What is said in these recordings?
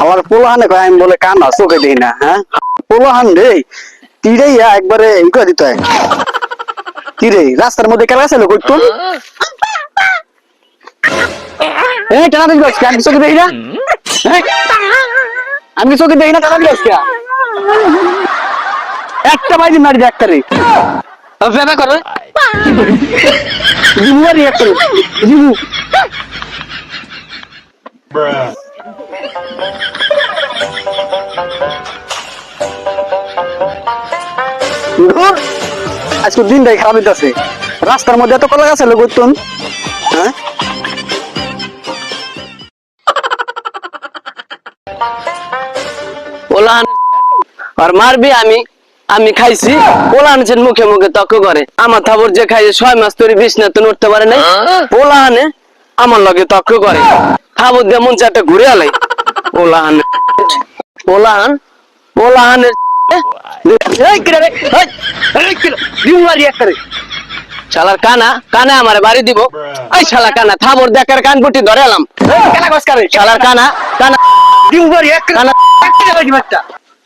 আমার পোলাহানে কয় আমি বলে কানা চোখে দেই না। হ্যাঁ পোলাহান রে তীরে একবারে ই করে দিতে হয়। তীরে রাস্তার মধ্যে খেলা ছিল করতো টানা দিবি আজকে আমি চোখে দেই না। আমি চোখে দেই না টানা দিবি আজকে একটা বাইরে মারি দে একটা রে ব্যাপার করো জিবু মারি একটা জিবু আজকে দিনটাই খারাপ হইতেছে। রাস্তার মধ্যে এত কলা গাছ এলো করতুন। হ্যাঁ পোলাহান আর মারবি আমি আমি খাইছি পোলাহানের মুখে মুখে তর্ক করে আমার থাবর যে খাইছে 6 মাস ধরে বিছনা তো উঠতে পারে নাই পোলাহানে আমার লগে তর্ক করে থাবর দিয়ে মন চাটা ঘুরে আলাই পোলাহান পোলাহান পোলাহানের শালার কানা কানা আমার বাড়ি দিব এই শালা কানা থাবর দেখার কান বুটি ধরে এলাম শালার কানা কানা কানা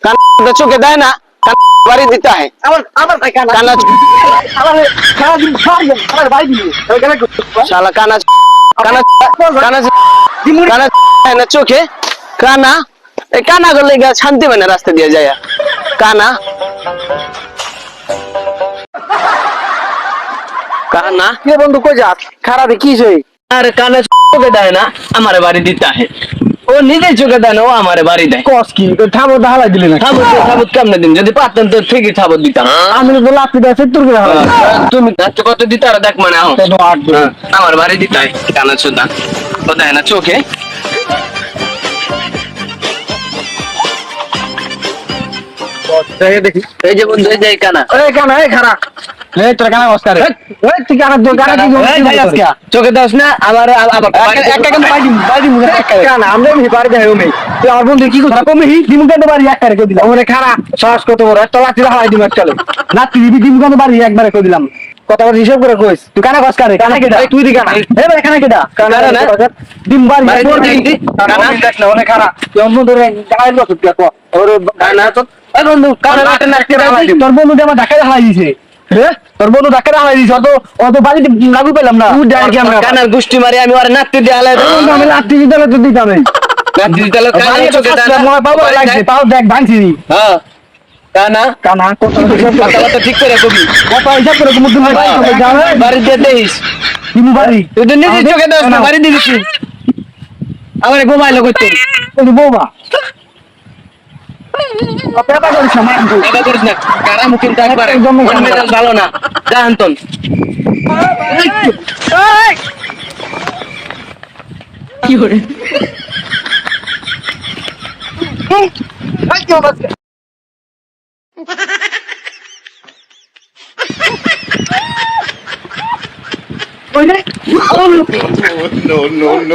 কানা চোখে দেয় না বাড়ি দিতে হয় কানা শালা কানা কানা কানা কানা চোখে কানা এই কানা করলে শান্তি হয় না রাস্তা দিয়ে যায় কানা কানা কে বন্ধু কই যা খারাপ কি আরে কানা চোখে দেয় না আমার বাড়ি দিতে হয় ও নিজে চোখে দেয় না ও আমার বাড়ি দেয় কস কি থাবো হালাই দিলে না থাবত কেমনে দিন যদি পারতেন তো ঠিকই থাবত দিতাম আমি তো লাভ দিতে সত্তর করে তুমি কত দিতে আর দেখ মানে আমার বাড়ি দিতে হয় কানা চোদা ও দেয় না চোখে দেখি এই যে বন্ধু এই যে কানা কানা খারাপ তোর কানা অস্কার তুই কানা চোখে দাস না আবার কানা আমরা বাড়ি যাই ওমে তুই আমার বন্ধু কি কথা কমে দিমু কেন বাড়ি একবারে করে দিলাম ওরে খারাপ সাহস কত বড় একটা লাঠি হারাই দিম একটা লাঠি দিবি দিমু কেন বাড়ি একবারে করে দিলাম কথা কথা হিসাব করে কইস তুই কানা অস্কার কানা কেডা তুই দি কানা এ ভাই কানা কেডা কানা না দিম বাড়ি কানা দেখ না ওরে খারাপ তুই অন্য ধরে গাইল কত তুই কো ওরে কানা তো এই বন্ধু কানা লাঠি নাকি তোর বন্ধু আমার ঢাকা হারাই দিছে তোর বন্ধু ঢাকা হারাই দিছে অত বাড়িতে লাগু পেলাম না তুই ডাইরেক্ট আমরা কানার গুষ্টি মারি আমি ওরে নাতি দিয়ে আলাই আমি লাঠি দিতে তো দিতাম না নাতি দিতে কানা চোখে দেয় না বাবা লাগছে পাও দেখ ভাঙছি হ্যাঁ কানা কানা কত কথা ঠিক করে কবি কত হিসাব করে তুমি ভাই যাবে বাড়ি দিয়ে দেইস তুমি বাড়ি তুই তো নিজে চোখে দাস না বাড়ি দিবি আমার ঘুমাইলো করতে তুই বৌমা অপেক্ষা করিস না এটা করিস না কারা মুখিন থাকতে পারে মেজাজ ভালো না যা আন্তন কি করে no.